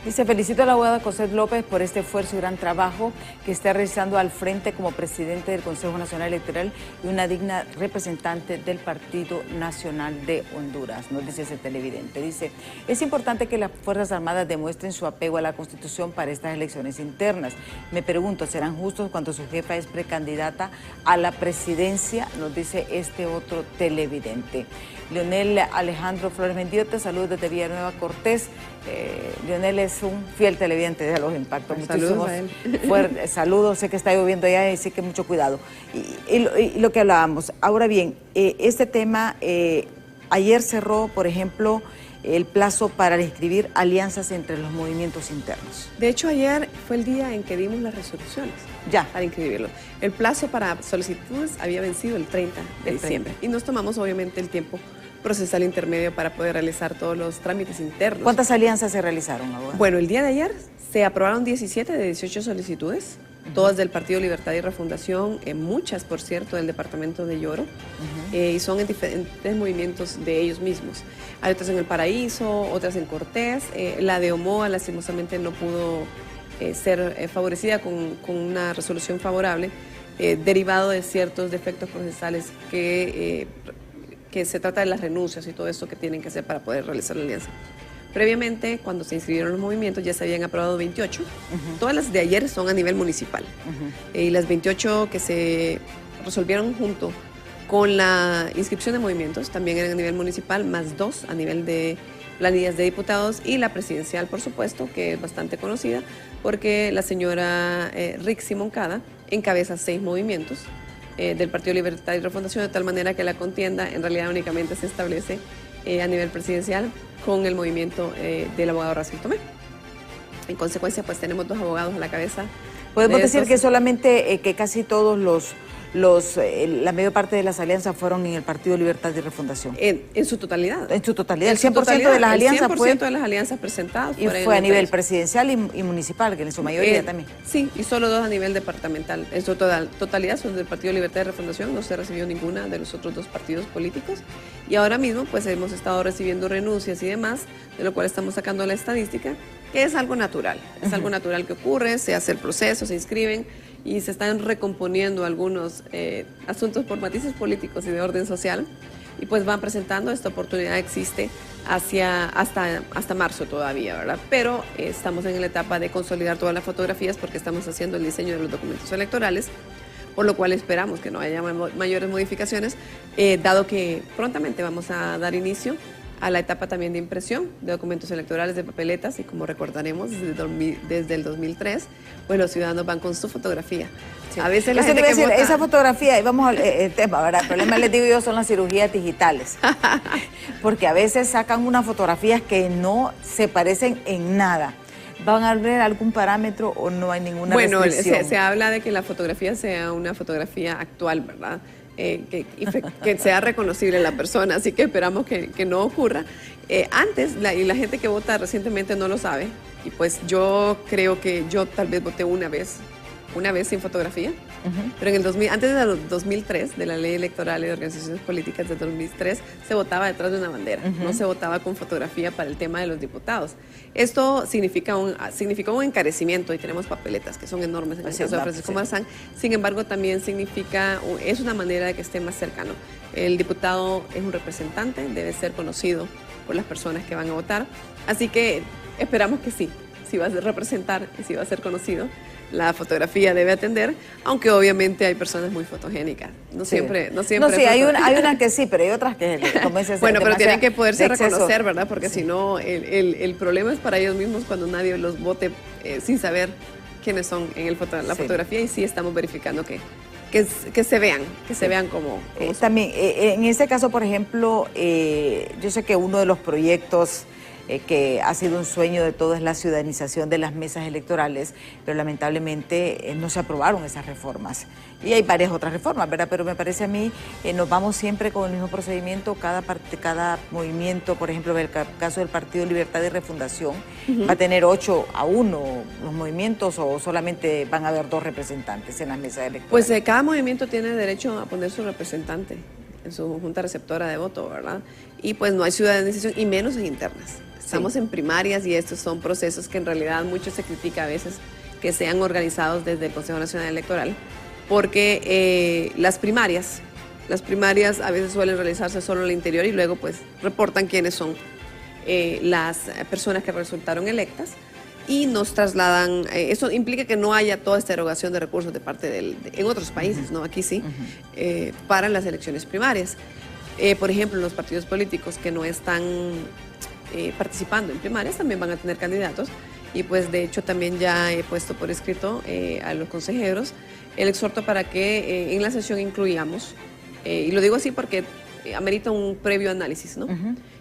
Dice: felicito a la abogada Cosette López por este esfuerzo y gran trabajo que está realizando al frente como presidente del Consejo Nacional Electoral y una digna representante del Partido Nacional de Honduras, nos dice ese televidente. Dice: es importante que las Fuerzas Armadas demuestren su apego a la Constitución para estas elecciones internas. Me pregunto, ¿serán justos cuando su jefa es precandidata a la presidencia? Nos dice este otro televidente. Leonel Alejandro Flores Mendieta, saludos desde Villanueva Cortés. Leonel es un fiel televidente de Los Impactos. Saludos a él. Saludos, sé que está lloviendo allá, y sí que mucho cuidado. Y lo que hablábamos. Ahora bien, este tema, ayer cerró, por ejemplo, el plazo para inscribir alianzas entre los movimientos internos. De hecho, ayer fue el día en que dimos las resoluciones para inscribirlo. El plazo para solicitudes había vencido el 30 de diciembre y nos tomamos obviamente el tiempo procesal intermedio para poder realizar todos los trámites internos. ¿Cuántas alianzas se realizaron, abogada? Bueno, el día de ayer se aprobaron 17 de 18 solicitudes, todas del Partido Libertad y Refundación, muchas, por cierto, del departamento de Lloro, y son en diferentes movimientos de ellos mismos. Hay otras en El Paraíso, otras en Cortés. La de Omoa, lastimosamente, no pudo ser favorecida con una resolución favorable, derivado de ciertos defectos procesales que se trata de las renuncias y todo esto que tienen que hacer para poder realizar la alianza. Previamente, cuando se inscribieron los movimientos, ya se habían aprobado 28. Todas las de ayer son a nivel municipal. Y las 28 que se resolvieron junto con la inscripción de movimientos también eran a nivel municipal, más 2 a nivel de planillas de diputados, y la presidencial, por supuesto, que es bastante conocida, porque la señora Rixi Moncada encabeza 6 movimientos del Partido Libertad y Refundación, de tal manera que la contienda en realidad únicamente se establece a nivel presidencial con el movimiento del abogado Raciel Tomé. En consecuencia, pues tenemos 2 abogados a la cabeza. Podemos decir que solamente que casi todos la mayor parte de las alianzas fueron en el Partido Libertad y Refundación. En su totalidad. En su totalidad. El 100% de las alianzas fue. El 100% de las alianzas presentadas. Y fue a nivel presidencial y municipal, que en su mayoría también. Sí, y solo 2 a nivel departamental. En su totalidad son del Partido Libertad y Refundación, no se recibió ninguna de los otros 2 partidos políticos. Y ahora mismo, pues hemos estado recibiendo renuncias y demás, de lo cual estamos sacando la estadística, que es algo natural. Es algo natural que ocurre, se hace el proceso, se inscriben y se están recomponiendo algunos asuntos por matices políticos y de orden social, y pues van presentando. Esta oportunidad existe hasta marzo todavía, ¿verdad? Pero estamos en la etapa de consolidar todas las fotografías porque estamos haciendo el diseño de los documentos electorales, por lo cual esperamos que no haya mayores modificaciones, dado que prontamente vamos a dar inicio a la etapa también de impresión de documentos electorales, de papeletas, y como recordaremos, desde el 2003, pues los ciudadanos van con su fotografía. Sí. A veces la gente que vota... Esa fotografía, y vamos al tema, ¿verdad? El problema, les digo yo, son las cirugías digitales. Porque a veces sacan unas fotografías que no se parecen en nada. ¿Van a haber algún parámetro o no hay ninguna restricción? Bueno, se habla de que la fotografía sea una fotografía actual, ¿verdad? Que sea reconocible la persona, así que esperamos que no ocurra. Antes, y la gente que vota recientemente no lo sabe, y pues yo creo que yo tal vez voté una vez sin fotografía, pero antes del 2003, de la ley electoral y de organizaciones políticas de 2003, se votaba detrás de una bandera, no se votaba con fotografía para el tema de los diputados. Esto significó un encarecimiento, y tenemos papeletas que son enormes en el caso de Francisco Marzán. Sin embargo, también es una manera de que esté más cercano. El diputado es un representante, debe ser conocido por las personas que van a votar, así que esperamos que sí, si va a representar y si va a ser conocido, la fotografía debe atender, aunque obviamente hay personas muy fotogénicas. No siempre. No, sí, hay una que sí, pero hay otras que, como dices, bueno, pero tienen que poderse reconocer, ¿verdad? Porque si no, el problema es para ellos mismos cuando nadie los vote sin saber quiénes son en la fotografía, y sí estamos verificando que se vean como también, en este caso, por ejemplo, yo sé que uno de los proyectos que ha sido un sueño de todos es la ciudadanización de las mesas electorales, pero lamentablemente no se aprobaron esas reformas. Y hay varias otras reformas, ¿verdad? Pero me parece a mí, nos vamos siempre con el mismo procedimiento, cada movimiento, por ejemplo, en el caso del Partido Libertad y Refundación, va a tener 8-1 los movimientos, o solamente van a haber 2 representantes en las mesas electorales. Pues cada movimiento tiene derecho a poner su representante en su junta receptora de voto, ¿verdad? Y pues no hay ciudadanización, y menos en internas. Estamos en primarias, y estos son procesos que en realidad mucho se critica a veces que sean organizados desde el Consejo Nacional Electoral, porque las primarias a veces suelen realizarse solo en el interior, y luego pues reportan quiénes son las personas que resultaron electas, y nos trasladan. Eso implica que no haya toda esta erogación de recursos de parte en otros países, ¿no? Aquí sí, para las elecciones primarias. Por ejemplo, los partidos políticos que no están participando en primarias también van a tener candidatos, y pues de hecho también ya he puesto por escrito a los consejeros el exhorto para que en la sesión incluyamos, y lo digo así porque amerita un previo análisis, ¿no?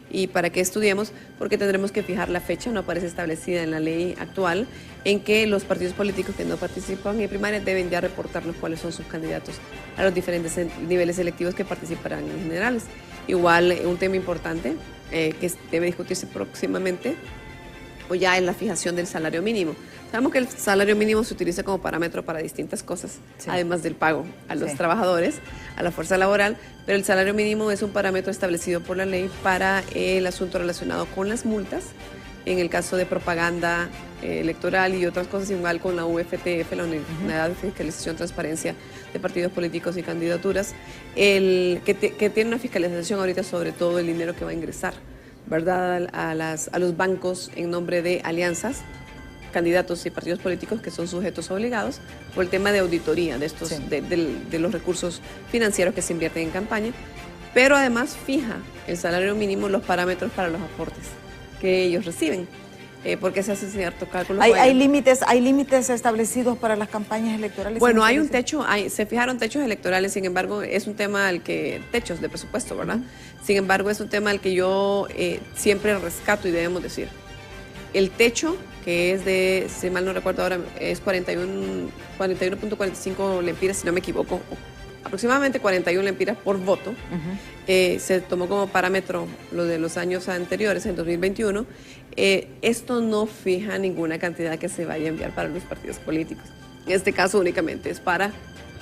Y para que estudiemos, porque tendremos que fijar la fecha, no aparece establecida en la ley actual, en que los partidos políticos que no participan en primaria deben ya reportarnos cuáles son sus candidatos a los diferentes niveles electivos que participarán en generales. Igual un tema importante que debe discutirse próximamente o ya en la fijación del salario mínimo. Sabemos que el salario mínimo se utiliza como parámetro para distintas cosas, sí, además del pago a los trabajadores, a la fuerza laboral, pero el salario mínimo es un parámetro establecido por la ley para el asunto relacionado con las multas, en el caso de propaganda electoral y otras cosas, igual con la UFTF, la Unidad de Fiscalización y Transparencia de Partidos Políticos y Candidaturas, que tiene una fiscalización ahorita sobre todo el dinero que va a ingresar, ¿verdad?, a los bancos en nombre de alianzas, candidatos y partidos políticos que son sujetos obligados por el tema de auditoría de estos, sí, de los recursos financieros que se invierten en campaña, pero además fija el salario mínimo los parámetros para los aportes que ellos reciben, porque se hace cierto cálculo. ¿Hay límites establecidos para las campañas electorales? Bueno, hay un techo, se fijaron techos electorales, sin embargo, es un tema al que, techos de presupuesto, ¿verdad? Sin embargo, es un tema al que yo siempre rescato y debemos decir. El techo, que es de, si mal no recuerdo ahora, es 41.45 lempiras, si no me equivoco, aproximadamente 41 lempiras por voto. Se tomó como parámetro lo de los años anteriores, en 2021. Esto no fija ninguna cantidad que se vaya a enviar para los partidos políticos. En este caso únicamente es para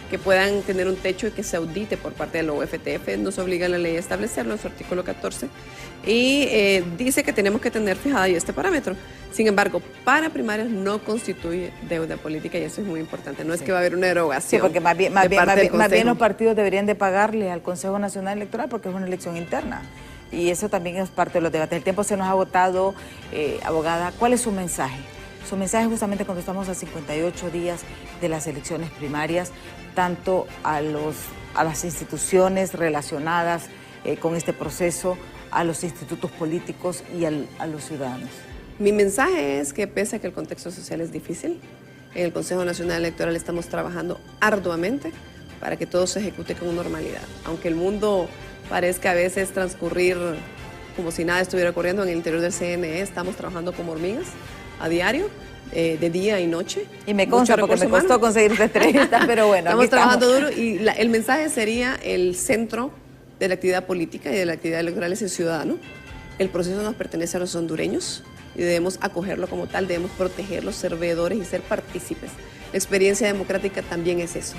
que puedan tener un techo y que se audite por parte de la UFTF. Nos obliga la ley a establecerlo en su artículo 14 y dice que tenemos que tener fijada ya este parámetro. Sin embargo, para primarias no constituye deuda política y eso es muy importante. No es que va a haber una erogación. Sí, porque más bien los partidos deberían de pagarle al Consejo Nacional Electoral porque es una elección interna. Y eso también es parte de los debates. El tiempo se nos ha agotado. Abogada, ¿cuál es su mensaje? Su mensaje justamente cuando estamos a 58 días de las elecciones primarias, tanto a las instituciones relacionadas con este proceso, a los institutos políticos y a los ciudadanos. Mi mensaje es que pese a que el contexto social es difícil, en el Consejo Nacional Electoral estamos trabajando arduamente para que todo se ejecute con normalidad. Aunque el mundo parezca a veces transcurrir como si nada estuviera ocurriendo, en el interior del CNE estamos trabajando como hormigas a diario, de día y noche. Y me consta porque me costó conseguir esta entrevista, pero bueno, estamos trabajando duro y el mensaje sería: el centro de la actividad política y de la actividad electoral es el ciudadano. El proceso nos pertenece a los hondureños y debemos acogerlo como tal, debemos protegerlos, ser veedores y ser partícipes. La experiencia democrática también es eso,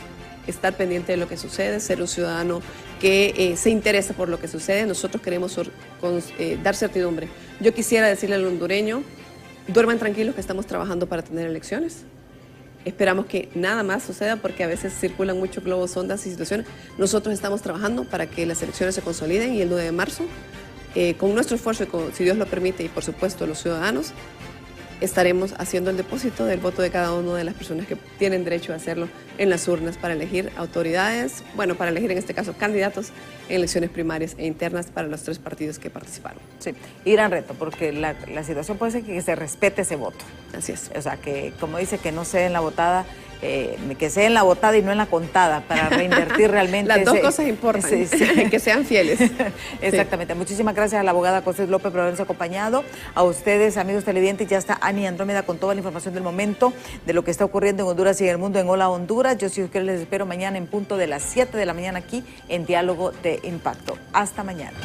estar pendiente de lo que sucede, ser un ciudadano que se interesa por lo que sucede. Nosotros queremos dar certidumbre. Yo quisiera decirle al hondureño: duerman tranquilos que estamos trabajando para tener elecciones. Esperamos que nada más suceda porque a veces circulan muchos globos sondas y situaciones. Nosotros estamos trabajando para que las elecciones se consoliden y el 9 de marzo, con nuestro esfuerzo y si Dios lo permite y por supuesto los ciudadanos, estaremos haciendo el depósito del voto de cada una de las personas que tienen derecho a hacerlo en las urnas para elegir autoridades, bueno, para elegir en este caso candidatos en elecciones primarias e internas para los 3 partidos que participaron. Sí, y gran reto, porque la situación puede ser que se respete ese voto. Así es. O sea, que como dice, que no sea en la votada, que sea en la votada y no en la contada, para reinvertir realmente. Las dos cosas importan, sí, sí. Que sean fieles. Exactamente. Sí. Muchísimas gracias a la abogada Cosette López por habernos acompañado. A ustedes, amigos televidentes, ya está Ani Andrómeda con toda la información del momento, de lo que está ocurriendo en Honduras y en el mundo en Hola Honduras. Yo, si ustedes, les espero mañana en punto de las 7 de la mañana aquí en Diálogo de Impacto. Hasta mañana.